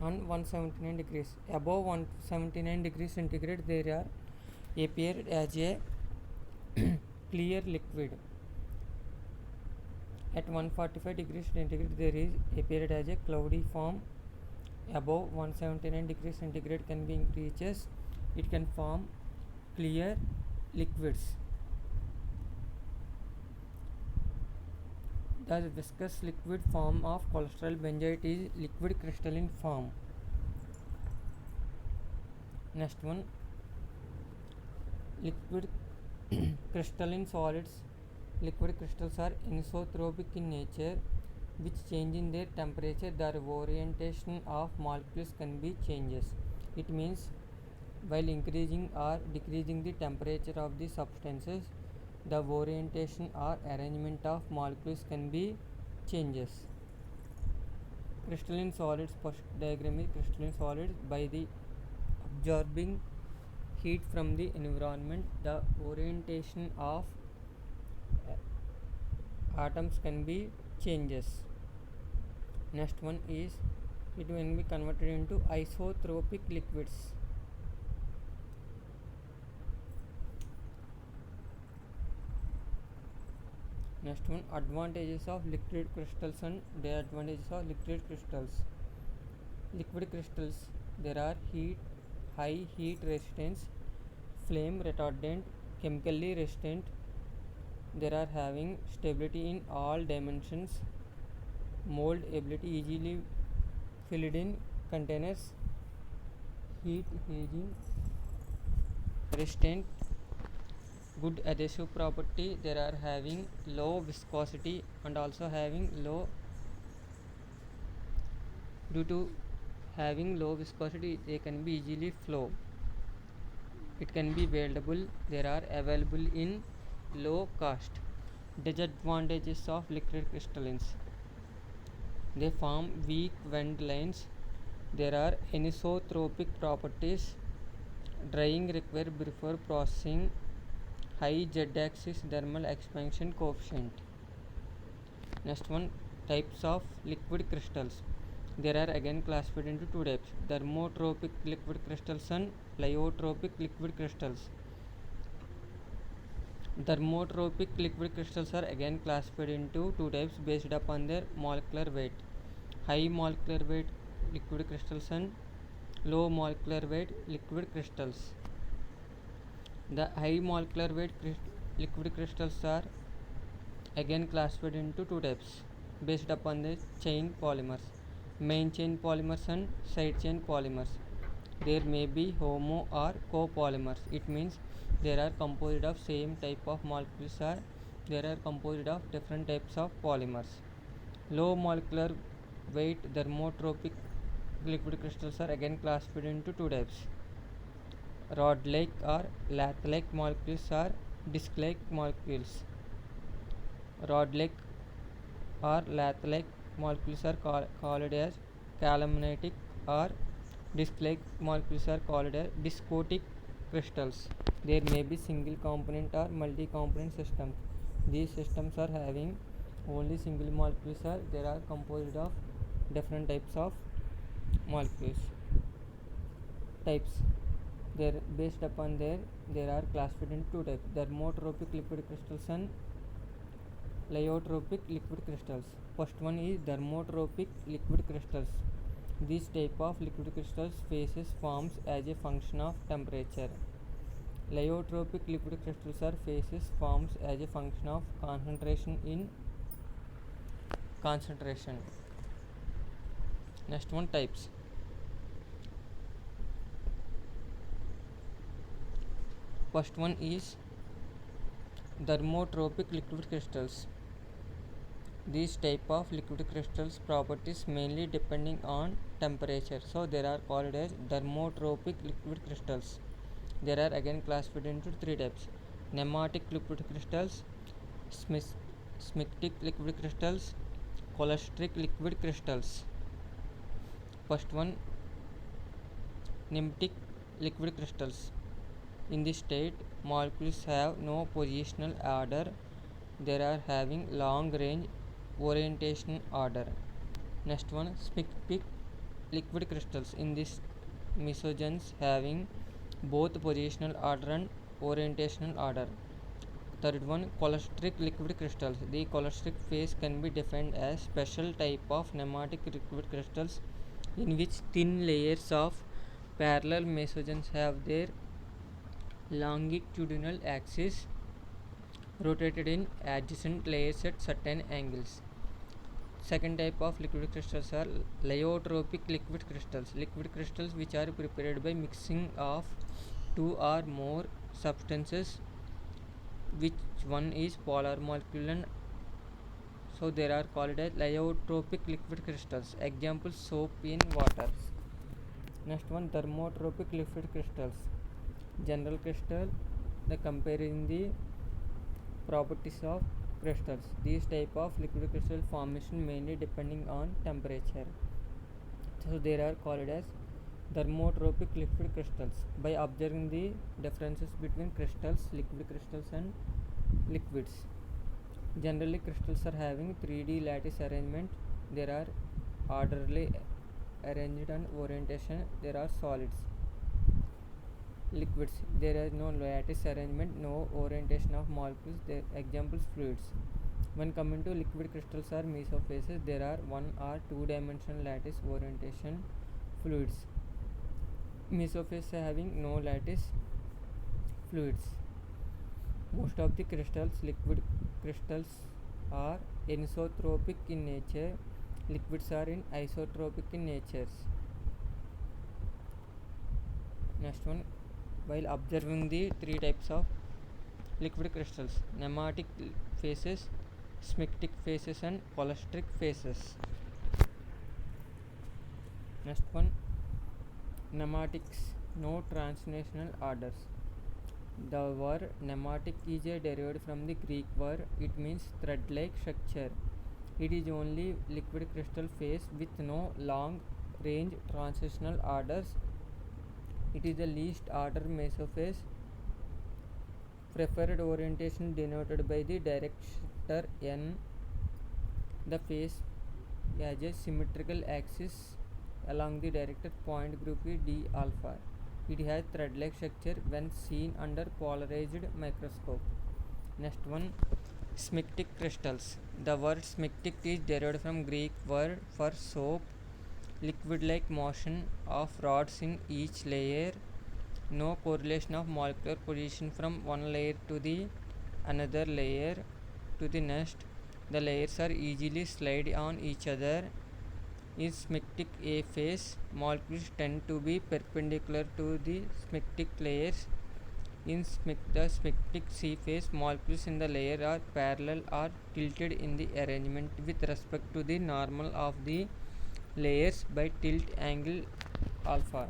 on 179 degrees. Above 179 degrees centigrade there are appeared as a clear liquid. At 145 degrees centigrade there is appeared as a cloudy form. Above 179 degrees centigrade can be reaches, it can form clear liquids. The viscous liquid form of cholesterol benzoate is liquid crystalline form. Next one, liquid crystalline solids. Liquid crystals are anisotropic in nature, which change in their temperature. Their orientation of molecules can be changes. It means while increasing or decreasing the temperature of the substances, the orientation or arrangement of molecules can be changes. Crystalline solids, first diagram is crystalline solids. By the absorbing heat from the environment, the orientation of atoms can be changes. Next one is it will be converted into isotropic liquids. Next one, advantages of liquid crystals and disadvantages of liquid crystals. Liquid crystals, there are high heat resistance, flame retardant, chemically resistant. There are having stability in all dimensions, mold ability, easily filled in containers, heat aging resistant, good adhesive property. There are having low viscosity and also having low, due to having low viscosity they can be easily flow. It can be weldable. They are available in low cost. Disadvantages of liquid crystallines, they form weak Venn lines. There are anisotropic properties, drying required before processing, high z-axis thermal expansion coefficient. Next one, types of liquid crystals. There are again classified into two types: thermotropic liquid crystals and pleiotropic liquid crystals. Thermotropic liquid crystals are again classified into two types based upon their molecular weight: high molecular weight liquid crystals and low molecular weight liquid crystals. The high molecular weight liquid crystals are again classified into two types based upon the chain polymers: main chain polymers and side chain polymers. There may be homo or copolymers. It means there are composed of same type of molecules, or there are composed of different types of polymers. Low molecular weight thermotropic liquid crystals are again classified into two types: rod-like or lath-like molecules or disc-like molecules. Rod-like or lath-like molecules are called as calamnitic, or disc-like molecules are called as discotic crystals. There may be single component or multi-component systems. These systems are having only single molecules, or there are composed of different types of molecules. Types, they based upon there are classified into two types: thermotropic liquid crystals and pleiotropic liquid crystals. First one is thermotropic liquid crystals. This type of liquid crystals phases forms as a function of temperature. Pleiotropic liquid crystals are phases forms as a function of concentration in concentration. Next one, types. First one is thermotropic liquid crystals. These type of liquid crystals properties mainly depending on temperature, so they are called as thermotropic liquid crystals. There are again classified into three types: nematic liquid crystals, smectic liquid crystals, cholesteric liquid crystals. First one, nematic liquid crystals. In this state, molecules have no positional order. They are having long range orientation order. Next one, smectic liquid crystals in this mesogens having both positional order and orientational order. Third one, cholesteric liquid crystals. The cholesteric phase can be defined as special type of nematic liquid crystals in which thin layers of parallel mesogens have their longitudinal axis rotated in adjacent layers at certain angles. Second type of liquid crystals are lyotropic liquid crystals. Liquid crystals which are prepared by mixing of two or more substances which one is polar molecule, and so they are called as lyotropic liquid crystals. Example, soap in water. Next one, thermotropic liquid crystals. General crystal, the comparing the properties of crystals. These type of liquid crystal formation mainly depending on temperature, so they are called as thermotropic liquid crystals. By observing the differences between crystals, liquid crystals and liquids. Generally crystals are having 3D lattice arrangement. There are orderly arranged and orientation. There are solids. Liquids, there is no lattice arrangement, no orientation of molecules. Their examples, fluids. When coming to liquid crystals or mesophases, there are one or two dimensional lattice orientation. Fluids, mesophase having no lattice. Fluids, most of the crystals, liquid crystals, are anisotropic in nature. Liquids are in isotropic in nature. Next one, while observing the three types of liquid crystals, nematic phases, smectic phases and cholesteric phases. Next one, nematics, no translational orders. The word nematic is derived from the Greek word. It means thread-like structure. It is only liquid crystal phase with no long range transitional orders. It is the least order mesophase. Preferred orientation denoted by the director N. The phase has a symmetrical axis along the directed point group D alpha. It has thread-like structure when seen under polarized microscope. Next one, smectic crystals. The word smectic is derived from Greek word for soap. Liquid-like motion of rods in each layer. No correlation of molecular position from one layer to the another layer to the next. The layers are easily slide on each other. In smectic A phase, molecules tend to be perpendicular to the smectic layers. In the smectic C phase, molecules in the layer are parallel or tilted in the arrangement with respect to the normal of the layers by tilt angle alpha.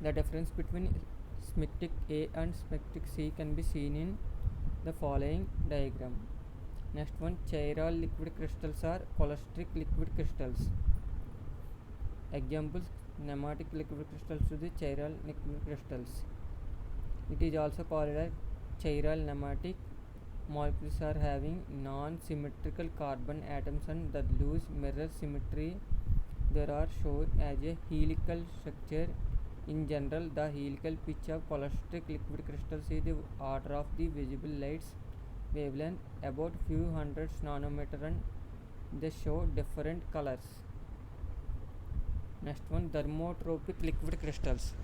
The difference between smectic A and smectic C can be seen in the following diagram. Next one, chiral liquid crystals are cholesteric liquid crystals. Examples, nematic liquid crystals to the chiral liquid crystals. It is also called as chiral nematic. Molecules are having non-symmetrical carbon atoms and the loose mirror symmetry. There are shown as a helical structure. In general, the helical pitch of cholesteric liquid crystals is the order of the visible light's wavelength, about few hundreds nanometer, and they show different colors. Next one, thermotropic liquid crystals.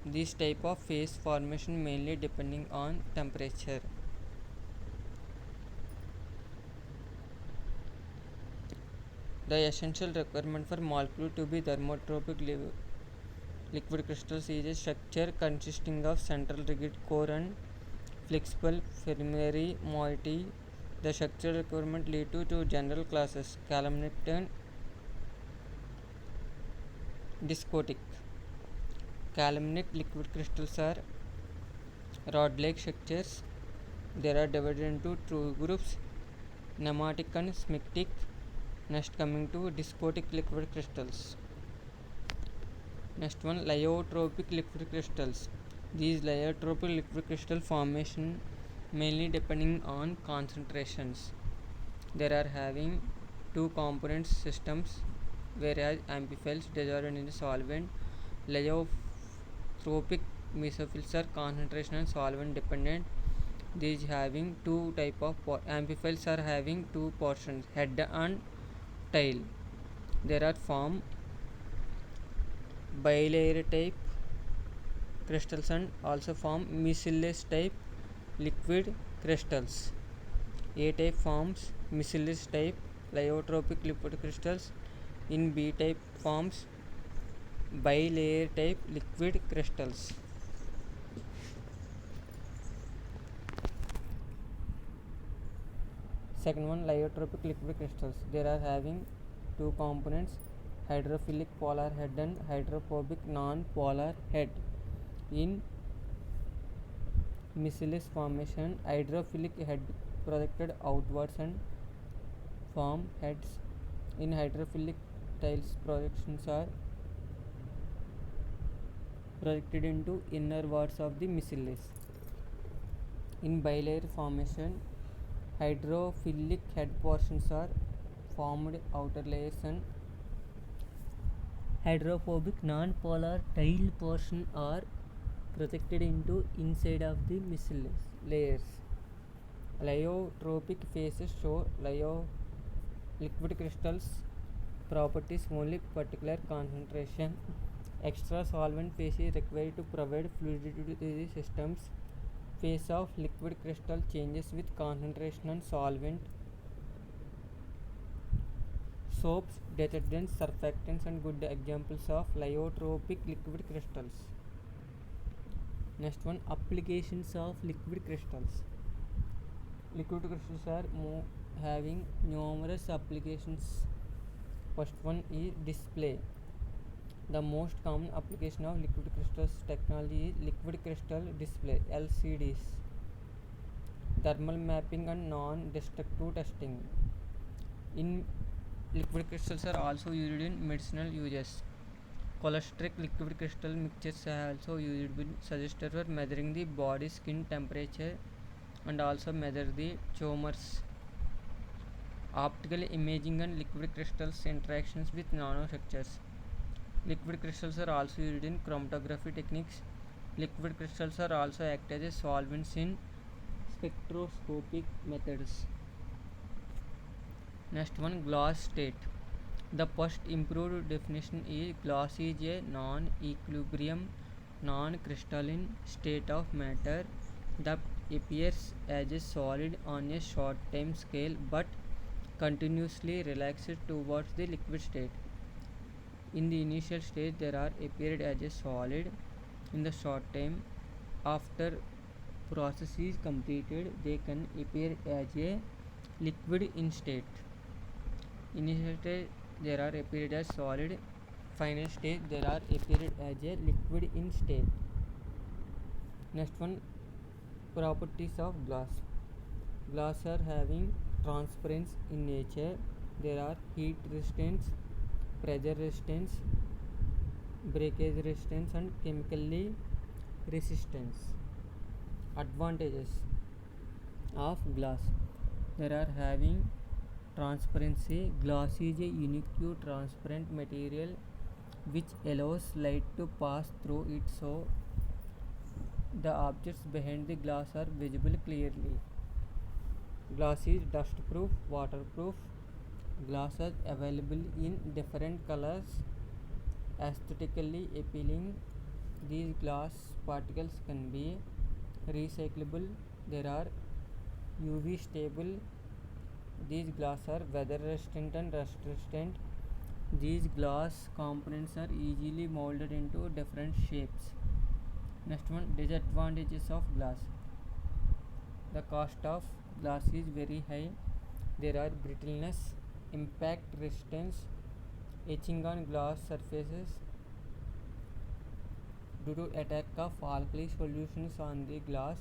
This type of phase formation mainly depending on temperature. The essential requirement for molecule to be thermotropic liquid crystals is a structure consisting of central rigid core and flexible primary moiety. The structural requirement lead to two general classes, calaminic and discotic. Calaminic liquid crystals are rod-like structures. They are divided into two groups, nematic and smectic. Next, coming to discotic liquid crystals. Next one, lyotropic liquid crystals. These lyotropic liquid crystal formation mainly depending on concentrations. There are having two component systems, whereas amphiphils dissolved in the solvent. Lyotropic mesophils are concentration and solvent dependent. These having two type of amphiphils are having two portions, head and tail. There are form bilayer type crystals and also form miscellaneous type liquid crystals. A type forms miscellaneous type lyotropic liquid crystals. In B type forms bilayer type liquid crystals. Second one, lyotropic liquid crystals. There are having two components, hydrophilic polar head and hydrophobic non-polar head. In miscellaneous formation, hydrophilic head projected outwards and form heads. In hydrophilic tails, projections are projected into inner wards of the miscellaneous. In bilayer formation, hydrophilic head portions are formed outer layers and hydrophobic non-polar tail portion are projected into inside of the miscellaneous layers. Lyotropic phases show liquid crystals properties only particular concentration. Extra solvent phase is required to provide fluidity to the systems. Phase of liquid crystal changes with concentration and solvent. Soaps, detergents, surfactants and good examples of lyotropic liquid crystals. Next one, applications of liquid crystals. Liquid crystals are having numerous applications. First one is display. The most common application of liquid crystals technology is liquid crystal display LCDs. Thermal mapping and non-destructive testing. In liquid crystals are also used in medicinal uses. Coloric liquid crystal mixtures are also used with suggested for measuring the body skin temperature and also measure the tumors. Optical imaging and liquid crystals interactions with nanostructures. Liquid crystals are also used in chromatography techniques. Liquid crystals are also act as solvents in spectroscopic methods. Next one, glass state. The first improved definition is glass is a non-equilibrium, non-crystalline state of matter that appears as a solid on a short time scale but continuously relaxes towards the liquid state. In the initial stage, there are appeared as a solid. In the short time after process is completed, they can appear as a liquid in state. Initial stage, there are appeared as solid. Final stage, there are appeared as a liquid in state. Next one, properties of glass. Glass are having transparency in nature. There are heat resistance, pressure resistance, breakage resistance and chemically resistance. Advantages of glass. There are having transparency. Glass is a unique transparent material which allows light to pass through it, so the objects behind the glass are visible clearly. Glass is dust proof, waterproof. Glass is available in different colors, aesthetically appealing. These glass particles can be recyclable. There are UV stable. These glass are weather resistant and rust resistant. These glass components are easily molded into different shapes. Next one, disadvantages of glass. The cost of glass is very high. There are brittleness, impact resistance, etching on glass surfaces due to attack of alkali solutions on the glass.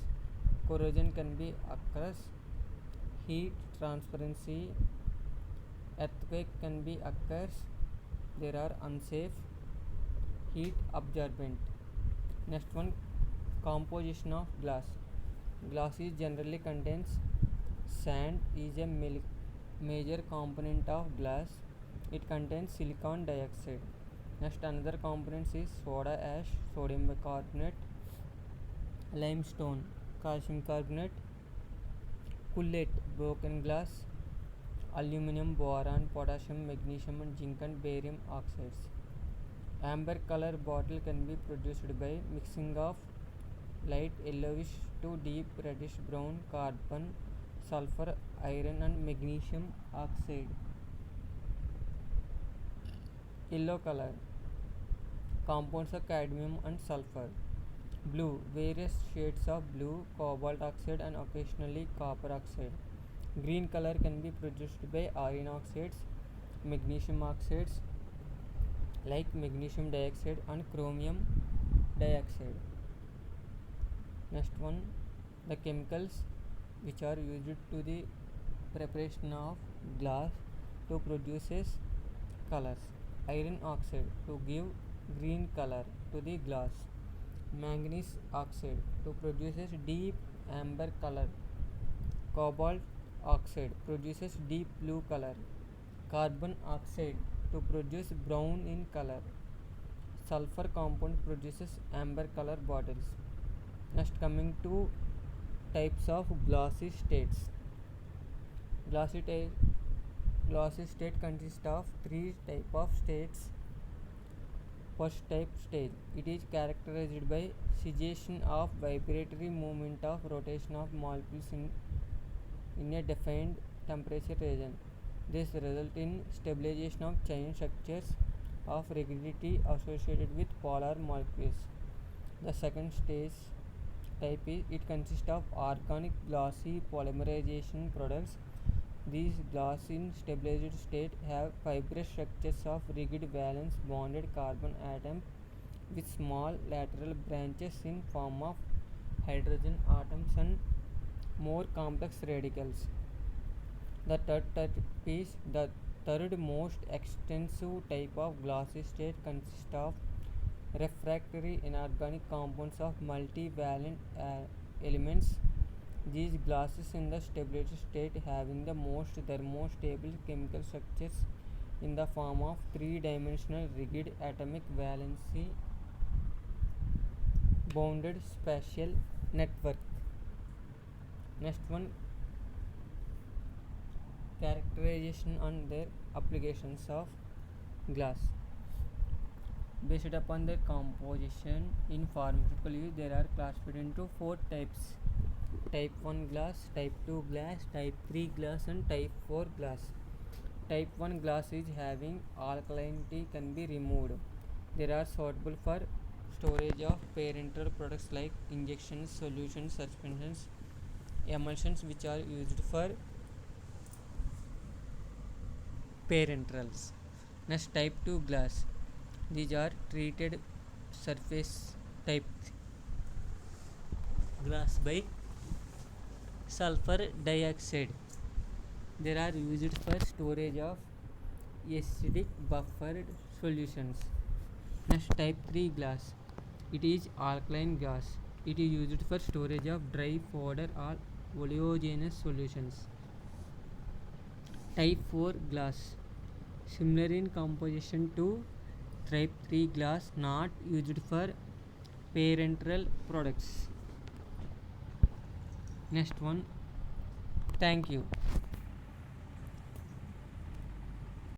Corrosion can be occurs. Heat transparency, earthquake can be occurs. There are unsafe, heat absorbent. Next one, composition of glass. Glass is generally contains sand is a major component of glass. It contains silicon dioxide. Next another components is soda ash, sodium bicarbonate, limestone, calcium carbonate, culate, broken glass, aluminum, boron, potassium, magnesium and zinc and barium oxides. Amber color bottle can be produced by mixing of light yellowish to deep reddish brown carbon, sulfur, iron and magnesium oxide. Yellow color compounds of cadmium and sulfur. Blue various shades of blue, cobalt oxide and occasionally copper oxide. Green color can be produced by iron oxides, magnesium oxides like magnesium dioxide and chromium dioxide. Next one, the chemicals which are used to the preparation of glass to produces colors. Iron oxide to give green color to the glass. Manganese oxide to produces deep amber color. Cobalt oxide produces deep blue color. Carbon oxide to produce brown in color. Sulfur compound produces amber color bottles. Next coming to types of glossy states. Glossy state consists of three type of states. First type stage, it is characterized by cessation of vibratory movement of rotation of molecules in a defined temperature region. This results in stabilization of chain structures of rigidity associated with polar molecules. The second stage type is it consists of organic glossy polymerization products. These glass in stabilized state have fibrous structures of rigid valence bonded carbon atoms with small lateral branches in form of hydrogen atoms and more complex radicals. The third type is the third most extensive type of glossy state consists of refractory inorganic compounds of multivalent elements. These glasses in the stabilized state having the most thermostable chemical structures in the form of three-dimensional rigid atomic valency bounded spatial network. Next one, characterization and their applications of glass. Based upon their composition in pharmaceutical use, there are classified into four types: type 1 glass, type 2 glass, type 3 glass and type 4 glass. Type 1 glass is having alkalinity can be removed. They are suitable for storage of parenteral products like injections, solutions, suspensions, emulsions which are used for parenterals. Next, type 2 glass. These are treated surface type glass by sulfur dioxide. They are used for storage of acidic buffered solutions. Next, type 3 glass. It is alkaline glass. It is used for storage of dry powder or oleogenous solutions. Type 4 glass. Similar in composition to type 3 glass, not used for parenteral products. Next one, thank you.